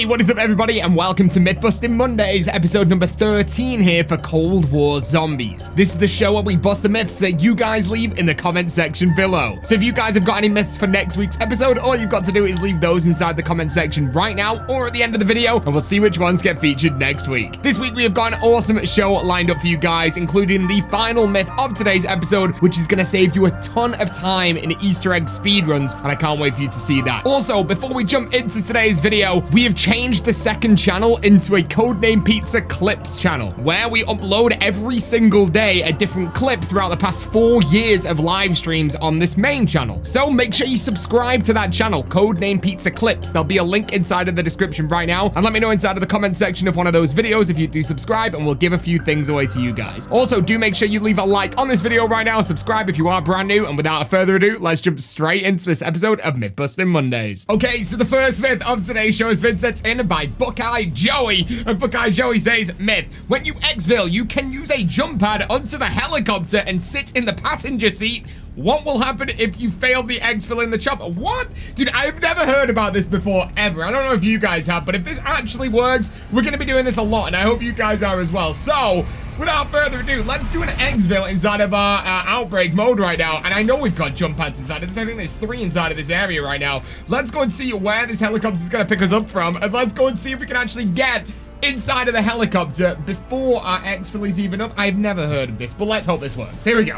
Hey, what is up everybody, and welcome to Myth-Busting Mondays, episode number 13 here for Cold War Zombies. This is the show where we bust the myths that you guys leave in the comment section below. So if you guys have got any myths for next week's episode, all you've got to do is leave those inside the comment section right now or at the end of the video, and we'll see which ones get featured next week. This week we have got an awesome show lined up for you guys, including the final myth of today's episode, which is going to save you a ton of time in Easter egg speedruns, and I can't wait for you to see that. Also, before we jump into today's video, we have changed the second channel into a CodeNamePizza Clips channel, where we upload every single day a different clip throughout the past 4 years of live streams on this main channel. So make sure you subscribe to that channel, CodeNamePizza Clips. There'll be a link inside of the description right now, and let me know inside of the comment section of one of those videos if you do subscribe, and we'll give a few things away to you guys. Also, do make sure you leave a like on this video right now, subscribe if you are brand new, and without further ado, let's jump straight into this episode of Myth-Busting Mondays. Okay, so the first myth of today's show has been sent in by Buckeye Joey, and Buckeye Joey says, myth, when you exfil, you can use a jump pad onto the helicopter and sit in the passenger seat. What will happen if you fail the exfil in the chopper? What? Dude, I've never heard about this before, ever. I don't know if you guys have, but if this actually works, we're going to be doing this a lot, and I hope you guys are as well. So, without further ado, let's do an exfil inside of our Outbreak mode right now. And I know we've got jump pads inside of this. I think there's 3 inside of this area right now. Let's go and see where this helicopter is going to pick us up from, and let's go and see if we can actually get inside of the helicopter before our exfil is even up. I've never heard of this, but let's hope this works. Here we go.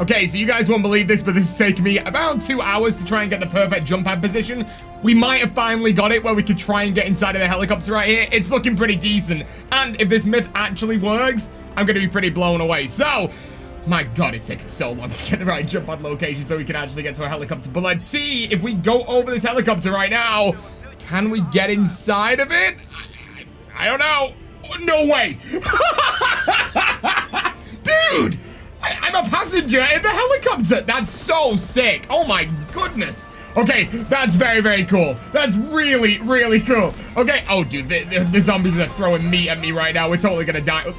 Okay, so you guys won't believe this, but this has taken me about 2 hours to try and get the perfect jump pad position. We might have finally got it where we could try and get inside of the helicopter right here. It's looking pretty decent, and if this myth actually works, I'm gonna be pretty blown away. So, my god, it's taking so long to get the right jump pad location so we can actually get to a helicopter. But let's see if we go over this helicopter right now. Can we get inside of it? I don't know. Oh, no way. Dude, I'm a passenger in the helicopter. That's so sick. Oh my goodness. Okay, that's very, very cool. That's really, really cool. Okay. Oh, dude, the zombies are throwing meat at me right now. We're totally gonna die.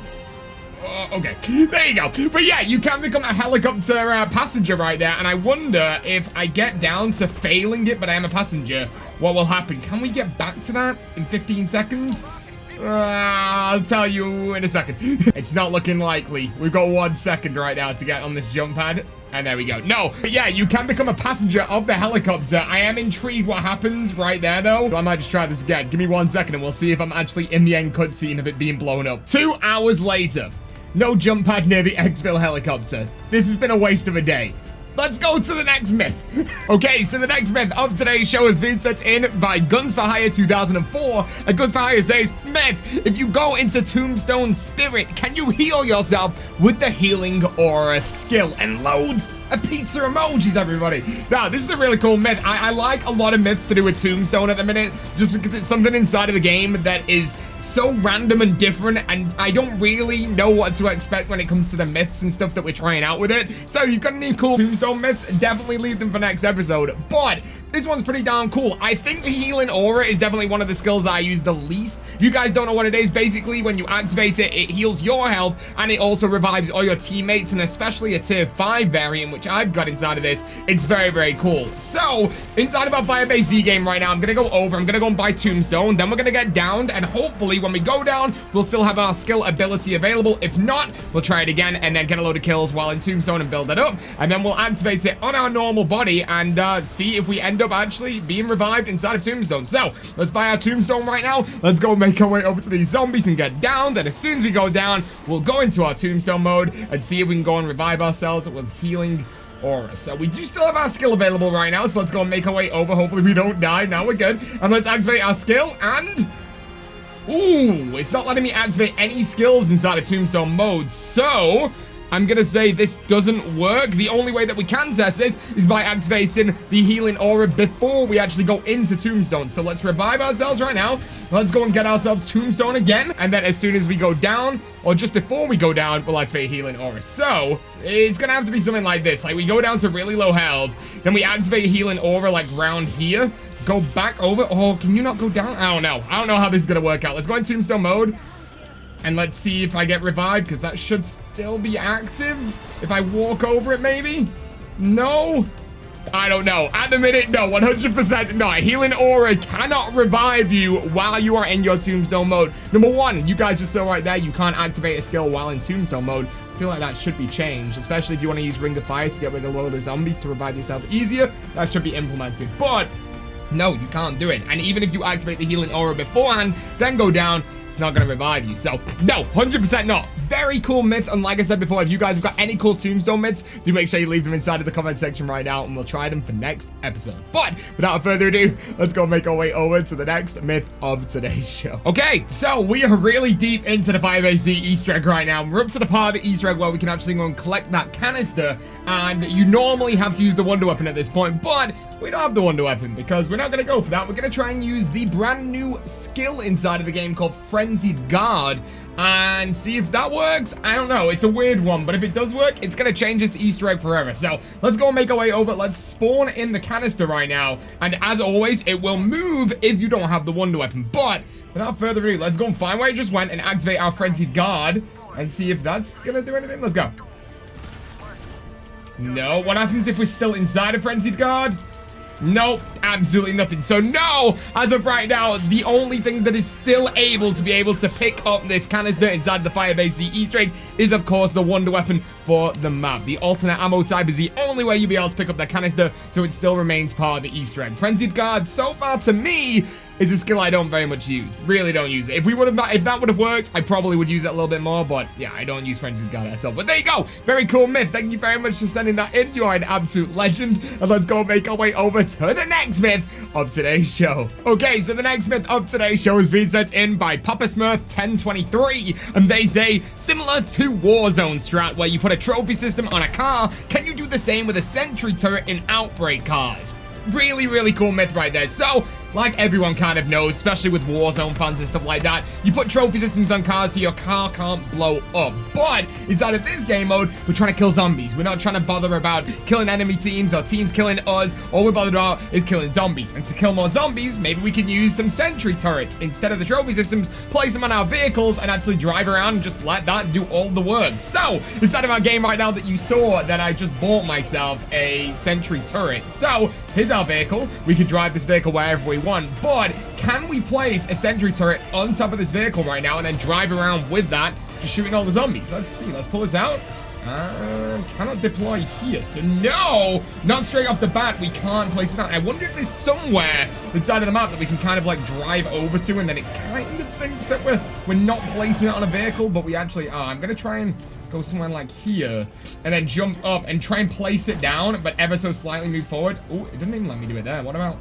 Okay, there you go. But yeah, you can become a helicopter passenger right there, and I wonder if I get down to failing it, but I am a passenger, what will happen? Can we get back to that in 15 seconds? I'll tell you in a second. It's not looking likely. We've got 1 second right now to get on this jump pad. And there we go. No, but yeah, you can become a passenger of the helicopter. I am intrigued what happens right there, though. So I might just try this again. Give me 1 second and we'll see if I'm actually in the end cutscene of it being blown up. 2 hours later. No jump pad near the exfil helicopter. This has been a waste of a day. Let's go to the next myth. Okay, so the next myth of today's show has been set in by Guns for Hire 2004. And Guns for Hire says, myth, if you go into Tombstone Spirit, can you heal yourself with the Healing Aura skill? And loads of pizza emojis, everybody. Now, this is a really cool myth. I like a lot of myths to do with Tombstone at the minute, just because it's something inside of the game that is so random and different, and I don't really know what to expect when it comes to the myths and stuff that we're trying out with it. So, you've got any cool Tombstone myths? Definitely leave them for next episode. But this one's pretty darn cool. I think the Healing Aura is definitely one of the skills I use the least. If you guys don't know what it is, basically, when you activate it, it heals your health, and it also revives all your teammates, and especially a tier 5 variant, which I've got inside of this. It's very, very cool. So, inside of our Firebase Z game right now, I'm gonna go over, I'm gonna go and buy Tombstone, then we're gonna get downed, and hopefully when we go down, we'll still have our skill ability available. If not, we'll try it again, and then get a load of kills while in Tombstone and build it up, and then we'll activate it on our normal body, and see if we end up actually being revived inside of Tombstone. So, let's buy our Tombstone right now, let's go make our way over to these zombies and get downed, and as soon as we go down, we'll go into our Tombstone mode, and see if we can go and revive ourselves with Healing Aura. So we do still have our skill available right now, so let's go and make our way over. Hopefully we don't die. Now we're good. And let's activate our skill, and ooh, it's not letting me activate any skills inside of Tombstone mode. So I'm gonna say this doesn't work. The only way that we can test this is by activating the Healing Aura before we actually go into Tombstone. So let's revive ourselves right now. Let's go and get ourselves Tombstone again. And then as soon as we go down, or just before we go down, we'll activate Healing Aura. So it's gonna have to be something like this. Like we go down to really low health, then we activate Healing Aura like round here. Go back over. Oh, can you not go down? I don't know. I don't know how this is gonna work out. Let's go in Tombstone mode. And let's see if I get revived, because that should still be active. If I walk over it, maybe? No? I don't know. At the minute, no, 100% not. Healing Aura cannot revive you while you are in your Tombstone mode. Number one, you guys just saw right there, you can't activate a skill while in Tombstone mode. I feel like that should be changed, especially if you want to use Ring of Fire to get rid of a load of zombies to revive yourself easier. That should be implemented, but no, you can't do it. And even if you activate the Healing Aura beforehand, then go down, it's not going to revive you. So, no, 100% not. Very cool myth. And like I said before, if you guys have got any cool Tombstone myths, do make sure you leave them inside of the comment section right now, and we'll try them for next episode. But without further ado, let's go make our way over to the next myth of today's show. Okay, so we are really deep into the Firebase Easter egg right now. We're up to the part of the Easter egg where we can actually go and collect that canister, and you normally have to use the Wonder Weapon at this point, but we don't have the Wonder Weapon because we're not going to go for that. We're going to try and use the brand new skill inside of the game called Frenzied Guard and see if that works. I don't know. It's a weird one, but if it does work, it's going to change this Easter egg forever. So let's go and make our way over. Let's spawn in the canister right now. And as always, it will move if you don't have the Wonder Weapon. But without further ado, let's go and find where it just went and activate our Frenzied Guard and see if that's going to do anything. Let's go. No. What happens if we're still inside of Frenzied Guard? Nope, absolutely nothing. So no, as of right now, the only thing that is still able to pick up this canister inside the Firebase Easter egg is, of course, the Wonder Weapon for the map. The alternate ammo type is the only way you'll be able to pick up that canister, so it still remains part of the Easter egg. Frenzied Guard, so far to me, is a skill I don't very much use. Really don't use it. If that would have worked, I probably would use it a little bit more, but yeah, I don't use Frenzied Guard at all. But there you go. Very cool myth. Thank you very much for sending that in. You are an absolute legend. And let's go make our way over to the next myth of today's show. Okay, so the next myth of today's show is being sent in by Papa Smurf 1023, and they say, similar to Warzone strat, where you put a trophy system on a car, can you do the same with a sentry turret in Outbreak cars? Really, really cool myth right there. So, like everyone kind of knows, especially with Warzone fans and stuff like that, you put trophy systems on cars so your car can't blow up. But inside of this game mode, we're trying to kill zombies. We're not trying to bother about killing enemy teams or teams killing us. All we're bothered about is killing zombies. And to kill more zombies, maybe we can use some sentry turrets. Instead of the trophy systems, place them on our vehicles and actually drive around and just let that do all the work. So, inside of our game right now that you saw, that I just bought myself a sentry turret. So, here's our vehicle. We can drive this vehicle wherever we want, but can we place a sentry turret on top of this vehicle right now and then drive around with that, just shooting all the zombies? Let's see. Let's pull this out. Cannot deploy here. So no, not straight off the bat. We can't place it out. I wonder if there's somewhere inside of the map that we can kind of like drive over to, and then it kind of thinks that we're not placing it on a vehicle, but we actually are. I'm gonna try and go somewhere like here, and then jump up and try and place it down, but ever so slightly move forward. Oh, it didn't even let me do it there. What about?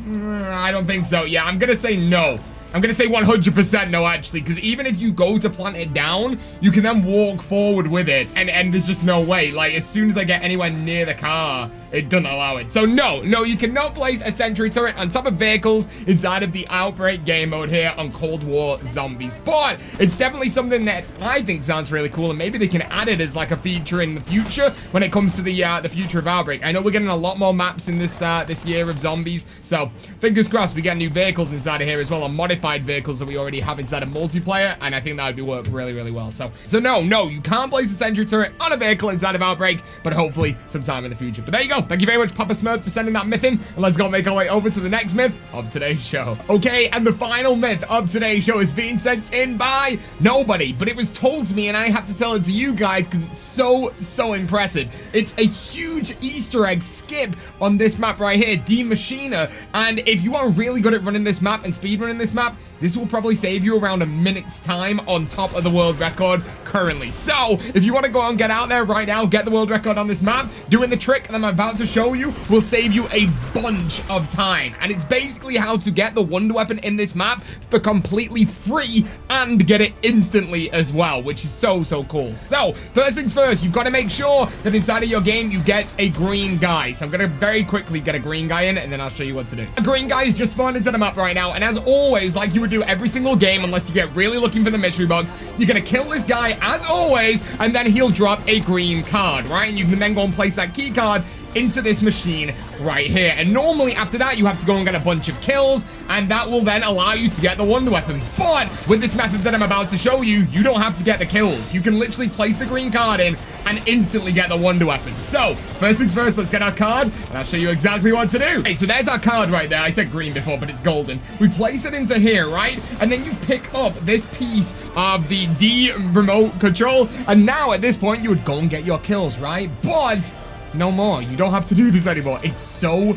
I don't think so. Yeah, I'm gonna say no. I'm gonna say 100% no, actually, because even if you go to plant it down, you can then walk forward with it, and there's just no way. Like, as soon as I get anywhere near the car, it doesn't allow it. So no, you cannot place a sentry turret on top of vehicles inside of the Outbreak game mode here on Cold War Zombies. But it's definitely something that I think sounds really cool, and maybe they can add it as like a feature in the future when it comes to the future of Outbreak. I know we're getting a lot more maps in this this year of zombies, so fingers crossed we get new vehicles inside of here as well, and modified vehicles that we already have inside of multiplayer, and I think that would be work really, really well. So no, you can't place a sentry turret on a vehicle inside of Outbreak, but hopefully sometime in the future. But there you go. Thank you very much, Papa Smurf, for sending that myth in, and let's go make our way over to the next myth of today's show. Okay, and the final myth of today's show is being sent in by nobody, but it was told to me, and I have to tell it to you guys because it's so impressive. It's a huge Easter egg skip on this map right here, the Maschine, and if you are really good at running this map and speed running this map, this will probably save you around a minute's time on top of the world record currently. So, if you want to go and get out there right now, get the world record on this map, doing the trick that I'm about to show you will save you a bunch of time. And it's basically how to get the Wonder Weapon in this map for completely free and get it instantly as well, which is so cool. So, first things first, you've got to make sure that inside of your game you get a green guy. So I'm going to very quickly get a green guy in, and then I'll show you what to do. A green guy is just spawned into the map right now, and as always, like you would do every single game, unless you get really looking for the mystery box, you're going to kill this guy as always, and then he'll drop a green card, right? And you can then go and place that key card into this machine right here. And normally after that, you have to go and get a bunch of kills, and that will then allow you to get the wonder weapon. But with this method that I'm about to show you, you don't have to get the kills. You can literally place the green card in and instantly get the wonder weapon. So first things first, let's get our card, and I'll show you exactly what to do. Okay, so there's our card right there. I said green before, but it's golden. We place it into here, right? And then you pick up this piece of the D remote control, and now at this point, you would go and get your kills, right? But no more. You don't have to do this anymore. It's so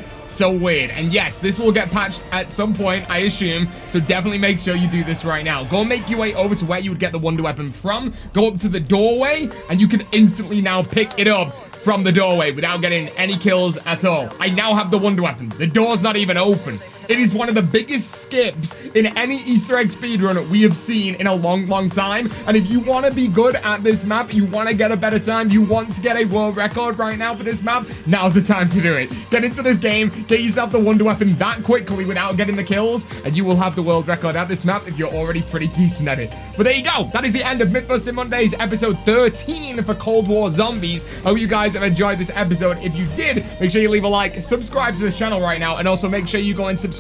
weird. And yes, this will get patched at some point, I assume. So definitely make sure you do this right now. Go and make your way over to where you would get the wonder weapon from. Go up to the doorway, and you can instantly now pick it up from the doorway without getting any kills at all. I now have the wonder weapon. The door's not even open. It is one of the biggest skips in any Easter egg speedrun we have seen in a long time. And if you want to be good at this map, you want to get a better time, you want to get a world record right now for this map, now's the time to do it. Get into this game, get yourself the wonder weapon that quickly without getting the kills, and you will have the world record at this map if you're already pretty decent at it. But there you go. That is the end of Mythbusting Mondays, episode 13 for Cold War Zombies. I hope you guys have enjoyed this episode. If you did, make sure you leave a like, subscribe to this channel right now, and also make sure you go and subscribe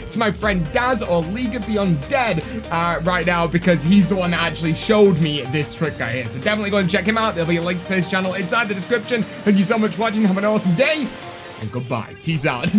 to my friend Daz or League of the Undead right now, because he's the one that actually showed me this trick right here. So definitely go and check him out. There'll be a link to his channel inside the description. Thank you so much for watching. Have an awesome day, and goodbye. Peace out.